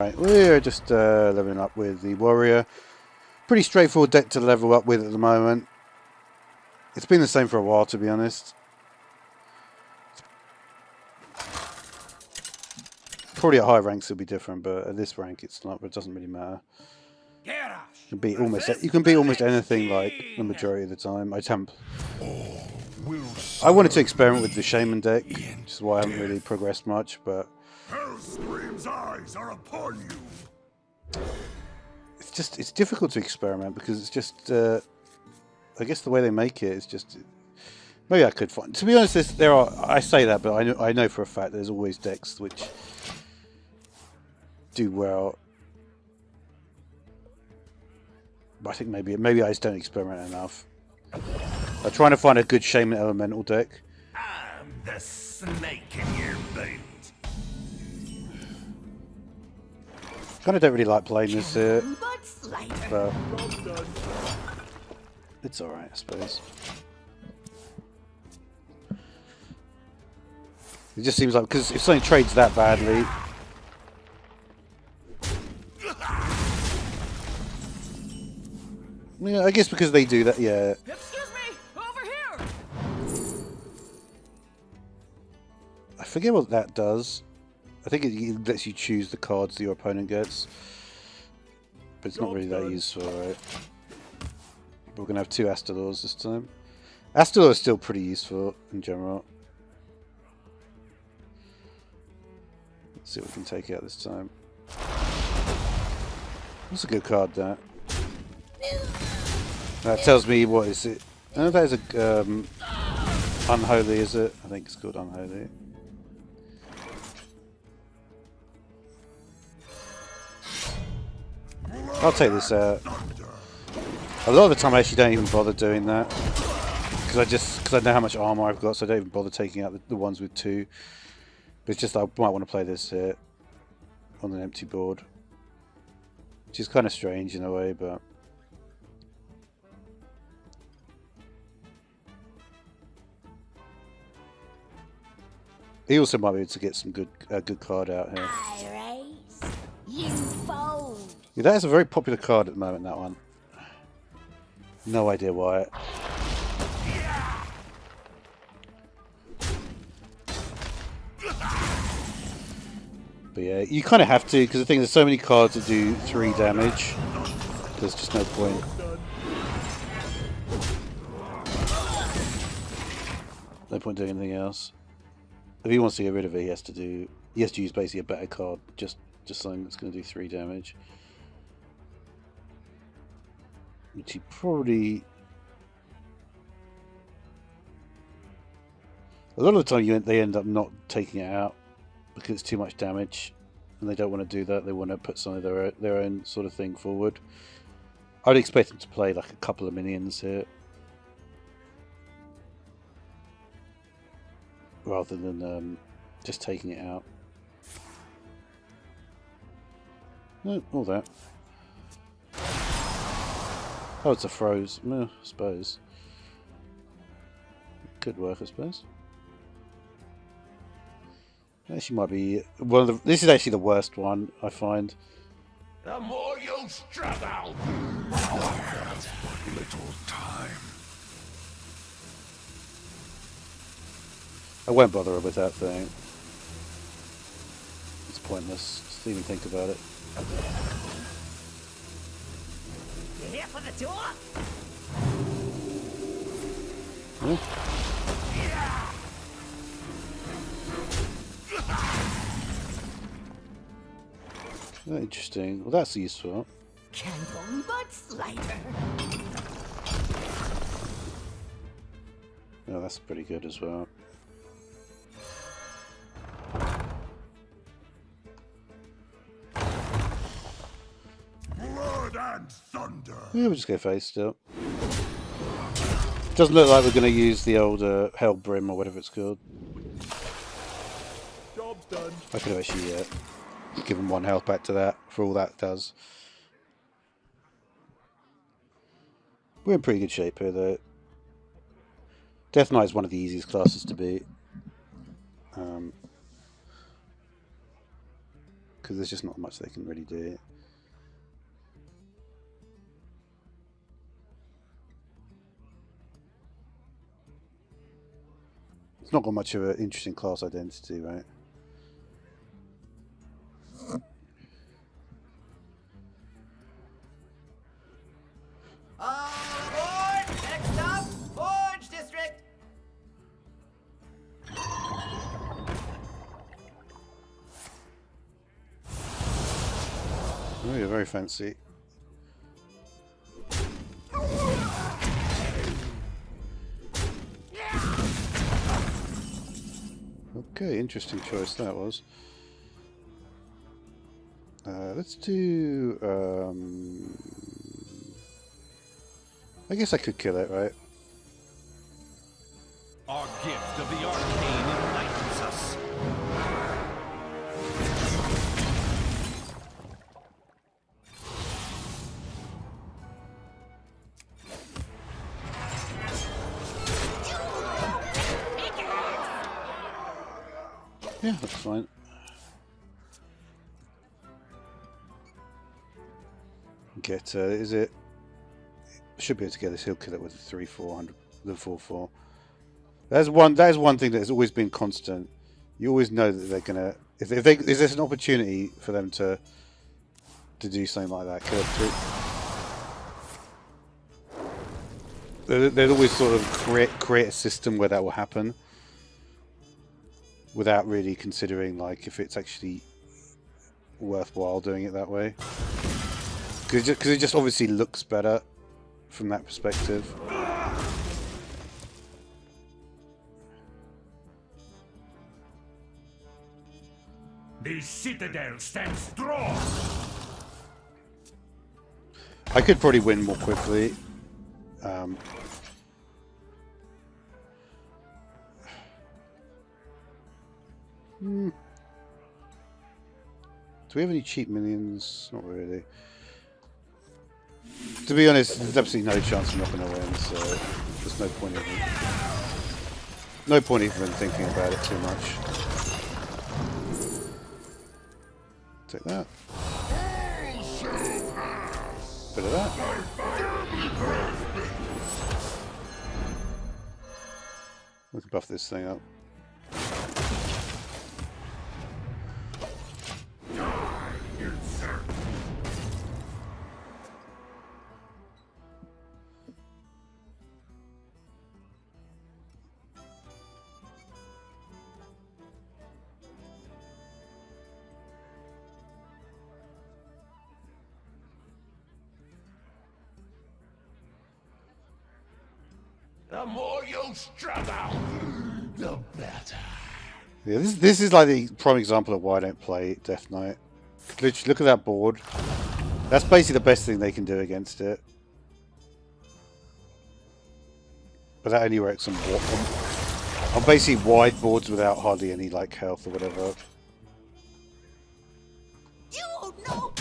Right, we're just leveling up with the Warrior. Pretty straightforward deck to level up with at the moment. It's been the same for a while, to be honest. Probably at higher ranks it'll be different, but at this rank it's not. But it doesn't really matter. You can beat almost anything like the majority of the time. I wanted to experiment with the Shaman deck, which is why I haven't really progressed much. But Hellscream's eyes are upon you. it's difficult to experiment because it's just I guess the way they make it is just. Maybe I could find. To be honest, I say that, but I know for a fact there's always decks which do well. But I think maybe I just don't experiment enough. I'm trying to find a good Shaman Elemental deck. I'm the snake in your boot. Kind of don't really like playing this here, but it's alright, I suppose. It just seems like, because if something trades that badly, yeah, I guess because they do that, yeah. Excuse me, over here. I forget what that does. I think it lets you choose the cards that your opponent gets, but it's not really that useful, right? We're gonna have two Astadors this time. Astador is still pretty useful in general. Let's see if we can take it out this time. That's a good card, that. That tells me, what is it? I don't know if that is a Unholy, is it? I think it's called Unholy. I'll take this out. A lot of the time I actually don't even bother doing that. Because I know how much armor I've got, so I don't even bother taking out the ones with two. But it's just I might want to play this here on an empty board. Which is kind of strange in a way, but... He also might be able to get some good card out here. You fold. Yeah, that is a very popular card at the moment, that one. No idea why. But yeah, you kind of have to, because the thing is, there's so many cards that do 3 damage. There's just no point. No point doing anything else. If he wants to get rid of it, he has to use basically a better card, just something that's going to do 3 damage. Which he probably... A lot of the time they end up not taking it out because it's too much damage, and they don't want to do that. They want to put some of their own sort of thing forward. I'd expect them to play like a couple of minions here, rather than just taking it out. No, all that. Oh, it's a froze. I suppose. Could work, I suppose. Actually, might be one of the. This is actually the worst one, I find. The more you struggle, I have but little time. I won't bother with that thing. It's pointless. Just even think about it. You here for the door? Oh, interesting. Well, that's useful. Candle butts lighter. Oh, that's pretty good as well. Blood and thunder. Yeah, we'll just go face still. Doesn't look like we're going to use the old Hell Brim or whatever it's called. Job's done. I could have actually given 1 health back to that for all that does. We're in pretty good shape here, though. Death Knight is one of the easiest classes to beat. because there's just not much they can really do. It's not got much of an interesting class identity, right? All aboard! Next stop, Forge District! Oh, you're very fancy. Okay, interesting choice that was. Let's do... I guess I could kill it, right? Our gift of the arcane enlightens us. Yeah, that's fine. Get, is it... Should be able to get this. He'll kill it with the 3-400, the 4-4. That is one thing that has always been constant. You always know that they're gonna... If there's an opportunity for them to do something like that, kill it through. They'd always sort of create a system where that will happen, without really considering like if it's actually worthwhile doing it that way. Because it just obviously looks better from that perspective. The citadel stands strong. I could probably win more quickly. Do we have any cheap minions? Not really. To be honest, there's absolutely no chance I'm not going to win, so there's no point even thinking about it too much. Take that. Bit of that. We can buff this thing up. The more you struggle, the better. Yeah, this is like the prime example of why I don't play Death Knight. Literally, look at that board. That's basically the best thing they can do against it. But that only works on basically wide boards without hardly any like health or whatever. You know